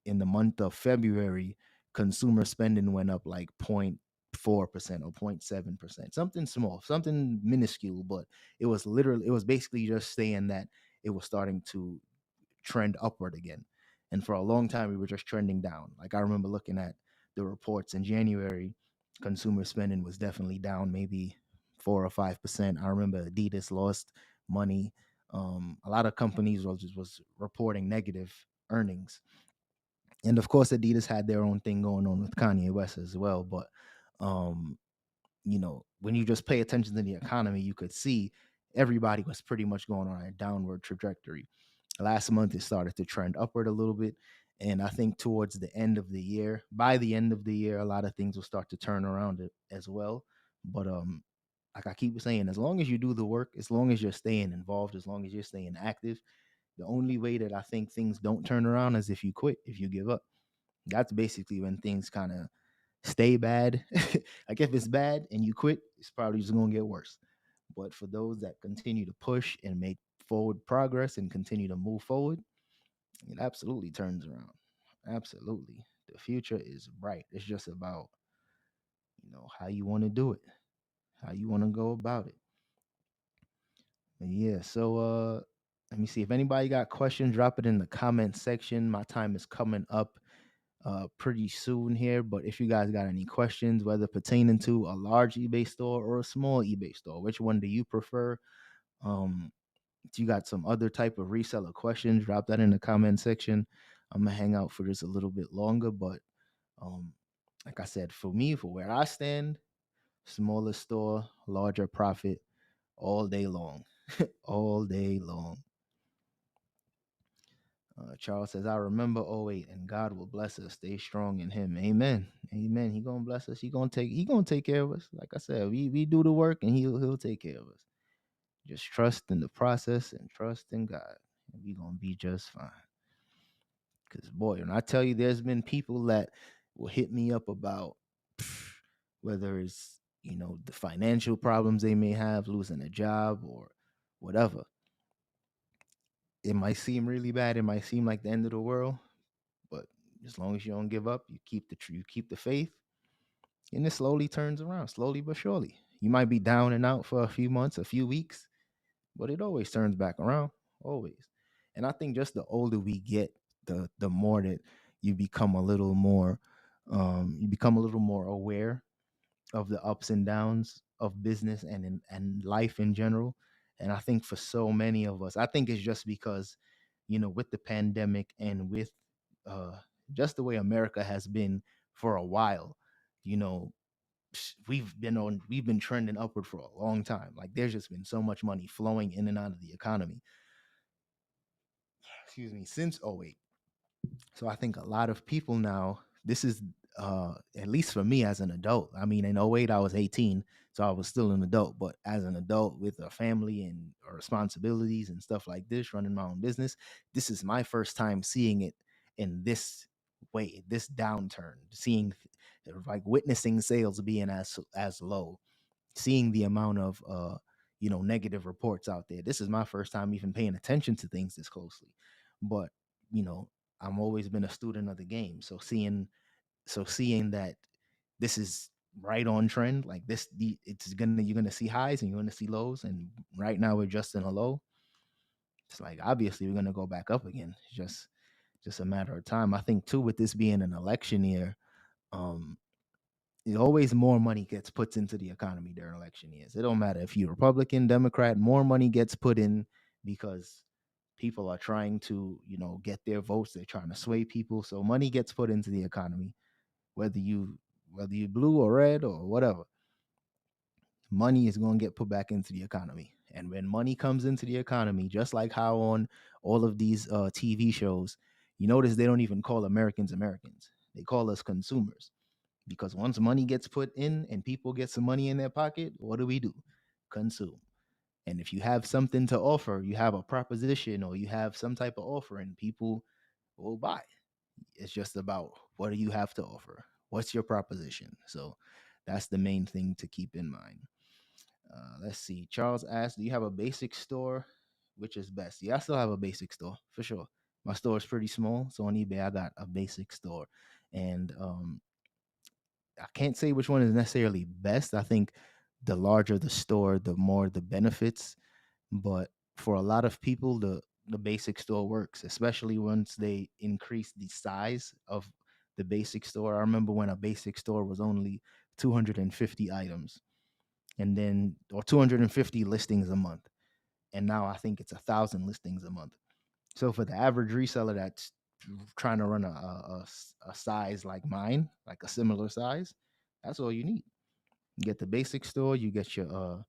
in the month of February, consumer spending went up like 0.4% or 0.7%, something small, something minuscule, but it was basically just saying that it was starting to trend upward again. And for a long time, we were just trending down. Like, I remember looking at the reports in January, consumer spending was definitely down maybe 4 or 5%. I remember Adidas lost money. A lot of companies was reporting negative earnings, and of course Adidas had their own thing going on with Kanye West as well. But um, when you just pay attention to the economy, you could see everybody was pretty much going on a downward trajectory. Last month, it started to trend upward a little bit. And I think towards the end of the year, by the end of the year, a lot of things will start to turn around as well. But like I keep saying, as long as you do the work, as long as you're staying involved, as long as you're staying active, the only way that I think things don't turn around is if you quit, if you give up. That's basically when things kind of stay bad. Like if it's bad and you quit, it's probably just gonna get worse. But for those that continue to push and make forward progress and continue to move forward, it absolutely turns around. Absolutely. The future is bright. It's just about, how you want to do it, how you want to go about it. And yeah, so let me see if anybody got questions, drop it in the comment section. My time is coming up pretty soon here. But if you guys got any questions, whether pertaining to a large eBay store or a small eBay store, which one do you prefer? Um, if you got some other type of reseller questions, drop that in the comment section. I'm gonna hang out for just a little bit longer, but um, like I said, for me, for where I stand, smaller store, larger profit, all day long, all day long. Charles says, I remember '08, and God will bless us. Stay strong in him. Amen. Amen. He gonna bless us. He gonna take care of us. Like I said, we do the work and he'll take care of us. Just trust in the process and trust in God. And we gonna be just fine. Cause boy, when I tell you there's been people that will hit me up about whether it's, the financial problems they may have, losing a job or whatever. It might seem really bad, it might seem like the end of the world, but as long as you don't give up, you keep the faith, and it slowly turns around, slowly but surely. You might be down and out for a few months, a few weeks, but it always turns back around, always. And I think just the older we get, the more that you become a little more, aware of the ups and downs of business and life in general. And I think for so many of us, I think it's just because, with the pandemic and with uh, just the way America has been for a while, you know, we've been trending upward for a long time. Like there's just been so much money flowing in and out of the economy. Excuse me, since '08. So I think a lot of people now, this is at least for me as an adult. I mean, in '08 I was 18, so I was still an adult, but as an adult with a family and responsibilities and stuff like this, running my own business, this is my first time seeing it in this way, this downturn, seeing like witnessing sales being as low, seeing the amount of negative reports out there. This is my first time even paying attention to things this closely. But, you know, I'm always been a student of the game. So seeing that this is right on trend, like you're gonna see highs and you're gonna see lows. And right now we're just in a low. It's like obviously we're gonna go back up again. It's just a matter of time. I think too, with this being an election year, um, always more money gets put into the economy during election years. It don't matter if you're Republican, Democrat, more money gets put in because people are trying to, get their votes. They're trying to sway people. So money gets put into the economy, whether you blue or red or whatever. Money is going to get put back into the economy. And when money comes into the economy, just like how on all of these TV shows, you notice they don't even call Americans Americans. They call us consumers, because once money gets put in and people get some money in their pocket, what do? Consume. And if you have something to offer, you have a proposition or you have some type of offer, and people will buy. It's just about what do you have to offer? What's your proposition? So that's the main thing to keep in mind. Let's see. Charles asked, do you have a basic store? Which is best? Yeah, I still have a basic store for sure. My store is pretty small. So on eBay, I got a basic store. And I can't say which one is necessarily best. I think the larger the store, the more the benefits. But for a lot of people, the basic store works, especially once they increase the size of the basic store. I remember when a basic store was only 250 items. and then or 250 listings a month, and now I think it's 1,000 listings a month. So for the average reseller that's trying to run a size like mine, like a similar size, that's all you need. You get the basic store, you get your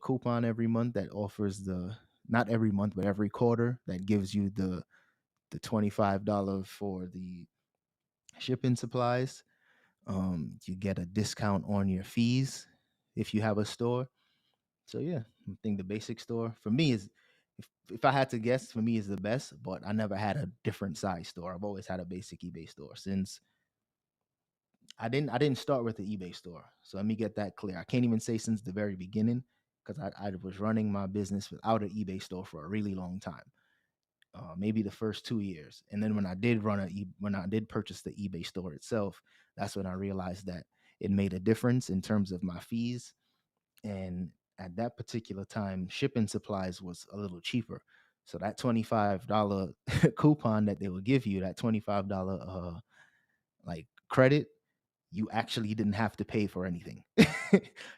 coupon every month that offers the, not every month but every quarter, that gives you the $25 for the shipping supplies. You get a discount on your fees if you have a store. So yeah, I think the basic store for me is, if I had to guess, for me is the best. But I never had a different size store. I've always had a basic eBay store since I didn't start with the eBay store. So let me get that clear. I can't even say since the very beginning, because I was running my business without an eBay store for a really long time. Maybe the first 2 years, and then when I did purchase the eBay store itself, that's when I realized that it made a difference in terms of my fees. And at that particular time, shipping supplies was a little cheaper. So that $25 coupon that they would give you, that $25 like credit, you actually didn't have to pay for anything.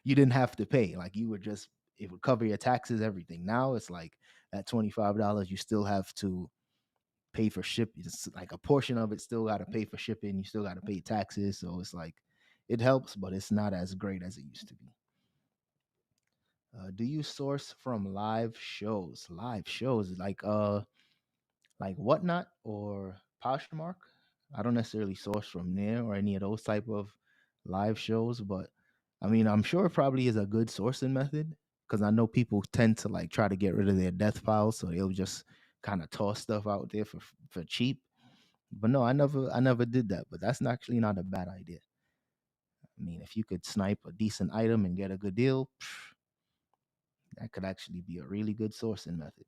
You didn't have to pay. Like, you would just, it would cover your taxes, everything. Now it's like that $25 you still have to pay for ship. It's like a portion of it still got to pay for shipping. You still got to pay taxes. So it's like, it helps, but it's not as great as it used to be. Do you source from live shows? Live shows like Whatnot or Poshmark? I don't necessarily source from there or any of those type of live shows, but I mean, I'm sure it probably is a good sourcing method, because I know people tend to like try to get rid of their death files, so they'll just kind of toss stuff out there for cheap. But no, I never did that. But that's actually not a bad idea. I mean, if you could snipe a decent item and get a good deal, that could actually be a really good sourcing method.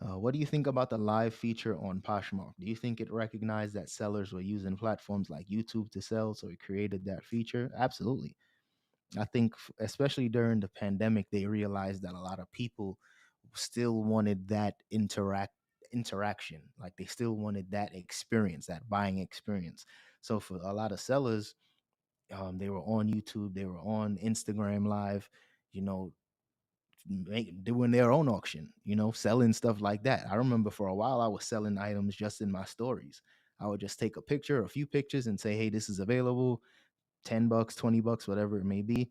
What do you think about the live feature on Poshmark? Do you think it recognized that sellers were using platforms like YouTube to sell, so it created that feature? Absolutely. I think, especially during the pandemic, they realized that a lot of people still wanted that interaction. Like, they still wanted that experience, that buying experience. So for a lot of sellers, they were on YouTube, they were on Instagram Live, you know, doing their own auction, selling stuff like that. I remember for a while I was selling items just in my stories. I would just take a picture, a few pictures, and say, hey, this is available, $10, $20, whatever it may be.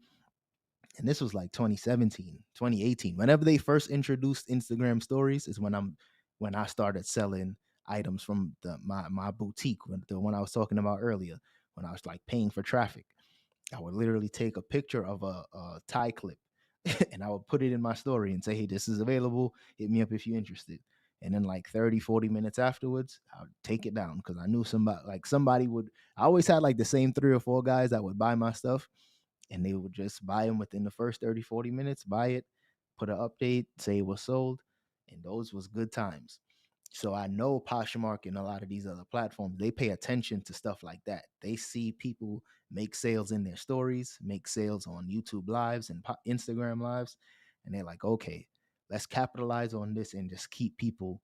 And this was like 2017, 2018. Whenever they first introduced Instagram stories is when I started selling items from my boutique, the one I was talking about earlier, when I was like paying for traffic. I would literally take a picture of a tie clip and I would put it in my story and say, hey, this is available. Hit me up if you're interested. And then like 30, 40 minutes afterwards, I would take it down, because I knew somebody would, I always had like the same 3 or 4 guys that would buy my stuff, and they would just buy them within the first 30, 40 minutes, buy it, put an update, say it was sold. And those was good times. So I know Poshmark and a lot of these other platforms, they pay attention to stuff like that. They see people make sales in their stories, make sales on YouTube lives and Instagram lives, and they're like, okay, let's capitalize on this and just keep people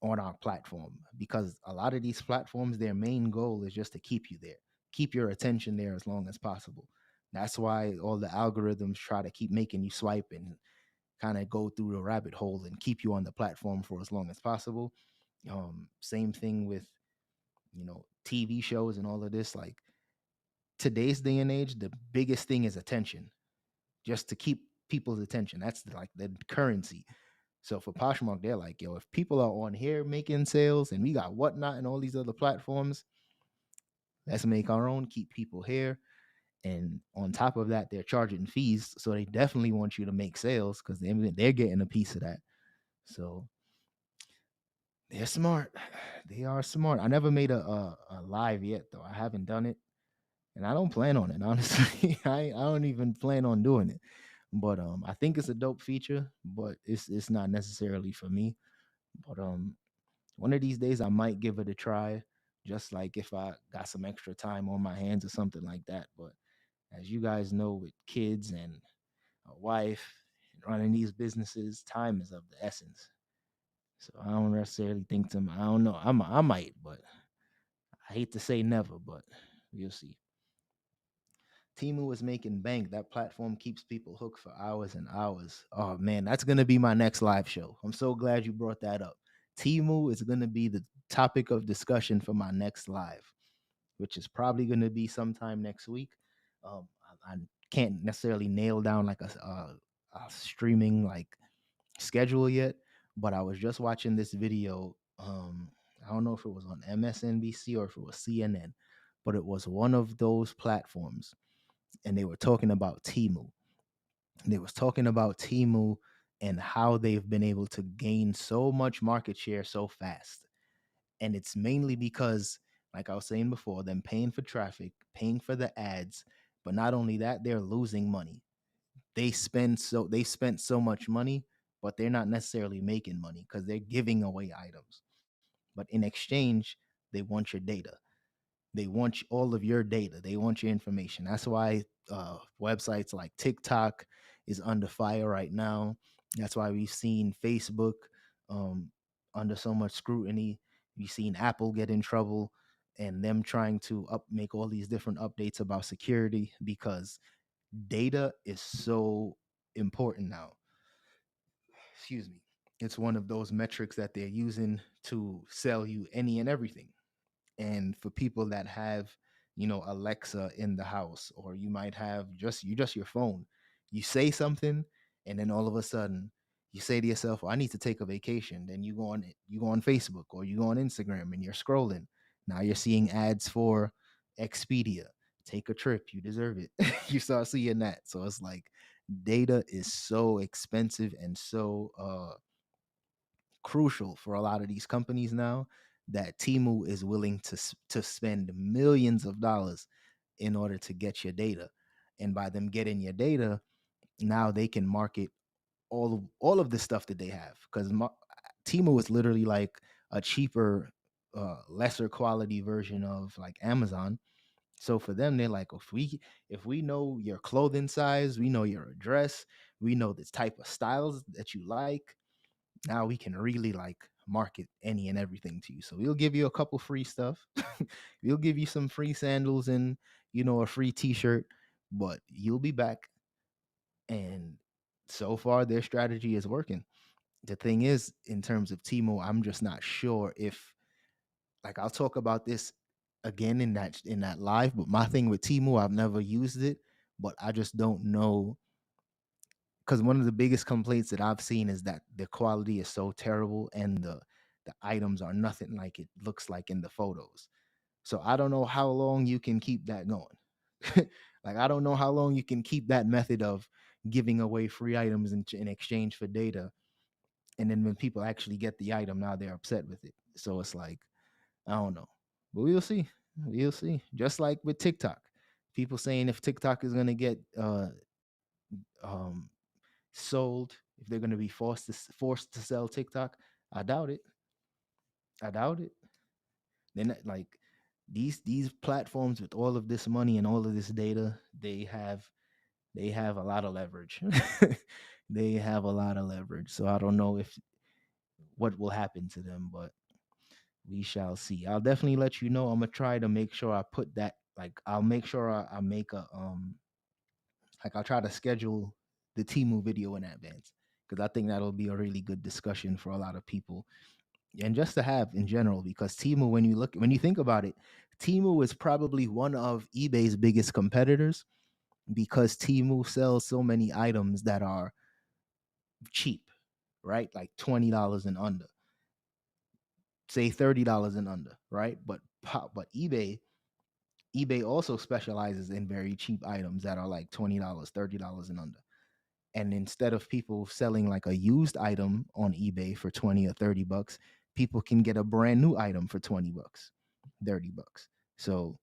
on our platform, because a lot of these platforms, their main goal is just to keep you there, keep your attention there as long as possible. That's why all the algorithms try to keep making you swipe and kind of go through the rabbit hole and keep you on the platform for as long as possible. Same thing with, TV shows and all of this. Like, today's day and age, the biggest thing is attention, just to keep people's attention. That's like the currency. So for Poshmark, they're like, yo, if people are on here making sales and we got Whatnot and all these other platforms, let's make our own, keep people here. And on top of that, they're charging fees. So they definitely want you to make sales, because they're getting a piece of that. So they're smart. They are smart. I never made a live yet, though. I haven't done it. And I don't plan on it, honestly. I don't even plan on doing it. But I think it's a dope feature, but it's not necessarily for me. But one of these days I might give it a try, just like if I got some extra time on my hands or something like that. But as you guys know, with kids and a wife and running these businesses, time is of the essence. So I don't necessarily think to, I don't know. I might, but I hate to say never, but we'll see. Timu is making bank. That platform keeps people hooked for hours and hours. Oh man, that's gonna be my next live show. I'm so glad you brought that up. Timu is gonna be the topic of discussion for my next live, which is probably gonna be sometime next week. I can't necessarily nail down like a streaming like schedule yet, but I was just watching this video. I don't know if it was on MSNBC or if it was CNN, but it was one of those platforms, and they were talking about Timu. They was talking about Timu and how they've been able to gain so much market share so fast. And it's mainly because, like I was saying before, them paying for traffic, paying for the ads, but not only that, they're losing money. They spent so much money, but they're not necessarily making money because they're giving away items. But in exchange, they want your data. They want all of your data. They want your information. That's why websites like TikTok is under fire right now. That's why we've seen Facebook um, under so much scrutiny. We've seen Apple get in trouble and them trying to make all these different updates about security because data is so important now. Excuse me. It's one of those metrics that they're using to sell you any and everything. And for people that have, Alexa in the house, or you might have just your phone, you say something, and then all of a sudden you say to yourself, well, I need to take a vacation. Then you go on Facebook or you go on Instagram and you're scrolling. Now you're seeing ads for Expedia. Take a trip, you deserve it. You start seeing that. So it's like data is so expensive and so crucial for a lot of these companies now that Timu is willing to spend millions of dollars in order to get your data. And by them getting your data, now they can market all of the stuff that they have, because Timu is literally like a cheaper, lesser quality version of like Amazon. So for them, they're like, if we know your clothing size, we know your address, we know the type of styles that you like, now we can really like market any and everything to you. So we'll give you a couple free stuff. We'll give you some free sandals and a free t-shirt, but you'll be back. And so far their strategy is working. The thing is, in terms of Timo, I'm just not sure if, like, I'll talk about this again in that live, but my thing with Timo, I've never used it, but I just don't know, because one of the biggest complaints that I've seen is that the quality is so terrible and the items are nothing like it looks like in the photos. So I don't know how long you can keep that going. Like I don't know how long you can keep that method of giving away free items in exchange for data, and then when people actually get the item, now they're upset with it. So it's like, I don't know, but we'll see. We'll see. Just like with TikTok, people saying if TikTok is gonna get um sold, if they're going to be forced to sell TikTok. I doubt it. I doubt it. Then like these platforms with all of this money and all of this data, they have a lot of leverage. They have a lot of leverage. So I don't know if what will happen to them, but we shall see. I'll definitely let you know. I'm gonna try to make sure I put that, like, I'll make sure I make a like, I'll try to schedule the Timu video in advance, because I think that'll be a really good discussion for a lot of people and just to have in general. Because Timu, when you think about it, Timu is probably one of eBay's biggest competitors, because Timu sells so many items that are cheap, right? Like $20 and under, say $30 and under, right? But eBay also specializes in very cheap items that are like $20, $30 and under. And instead of people selling like a used item on eBay for 20 or 30 bucks, people can get a brand new item for 20 bucks, 30 bucks. So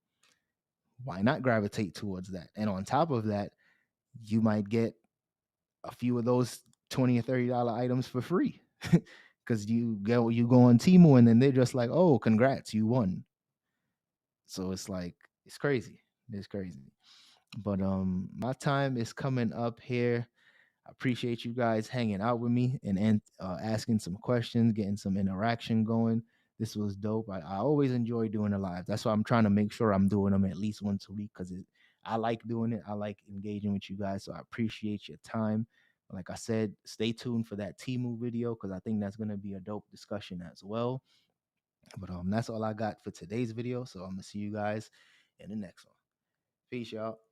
why not gravitate towards that? And on top of that, you might get a few of those 20 or $30 items for free. Because you go on Temu and then they're just like, oh, congrats, you won. So it's like, it's crazy. It's crazy. But my time is coming up here. I appreciate you guys hanging out with me and asking some questions, getting some interaction going. This was dope. I always enjoy doing the live. That's why I'm trying to make sure I'm doing them at least once a week, because I like doing it. I like engaging with you guys. So I appreciate your time. Like I said, stay tuned for that Timu video because I think that's gonna be a dope discussion as well. But that's all I got for today's video. So I'm gonna see you guys in the next one. Peace, y'all.